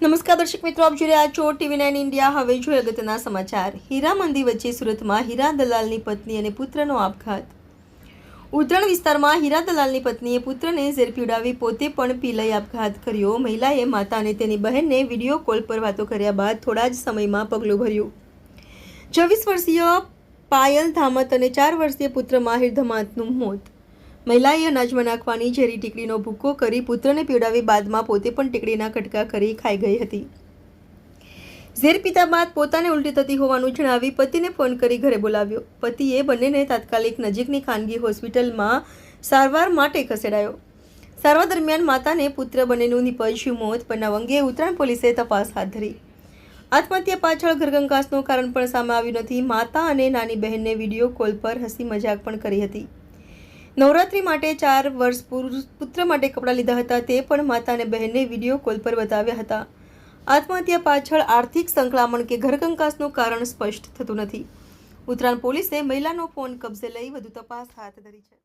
નમસ્કાર દર્શક મિત્રો, આપ જોઈ રહ્યા છો TV9 ઇન્ડિયા। હવે જોઈએ અગત્યના સમાચાર। હીરામંદી વચ્ચે સુરતમાં હીરા દલાલની પત્ની અને પુત્રનો આપઘાત। ઉત્તરાયણ વિસ્તારમાં હીરા દલાલની પત્નીએ પુત્રને ઝેરપી ઉડાવી પોતે પણ પી લઈ આપઘાત કર્યો। મહિલાએ માતા અને તેની બહેનને વિડીયો કોલ પર વાતો કર્યા બાદ થોડા જ સમયમાં પગલું ભર્યું। 24 વર્ષીય પાયલ ધામત અને 4 વર્ષીય પુત્ર માહિર ધામતનું મોત। મહિલાએ અનાજમાં નાખવાની ઝેરી ટીકડીનો ભૂકો કરી પુત્રને પીવડાવી બાદમાં પોતે પણ ટીકડીના કટકા કરી ખાઈ ગઈ હતી। ઝેર પીતા બાદ પોતાને ઉલટી થતી હોવાનું જણાવી પતિને ફોન કરી ઘરે બોલાવ્યો। પતિએ બંનેને તાત્કાલિક નજીકની ખાનગી હોસ્પિટલમાં સારવાર માટે ખસેડાયો। સારવાર દરમિયાન માતા અને પુત્ર બંનેનું નિપજ્યું મોત। બનાવ અંગે ઉત્તરાયણ પોલીસે તપાસ હાથ ધરી। આત્મહત્યા પાછળ ઘરકંકાસનું કારણ પણ સામે આવ્યું નથી। માતા અને નાની બહેનને વિડીયો કોલ પર હસી મજાક પણ કરી હતી। નવરાત્રી માટે 4 વર્ષ પુત્ર માટે કપડાં લીધા હતા, તે પણ માતા અને બહેનને વિડીયો કોલ પર બતાવ્યા હતા। આત્મહત્યા પાછળ આર્થિક સંકળામણ કે ઘરકંકાસનું કારણ સ્પષ્ટ થતું નથી। ઉત્તરાયણ પોલીસે મહિલાનો ફોન કબજે લઈ વધુ તપાસ હાથ ધરી છે।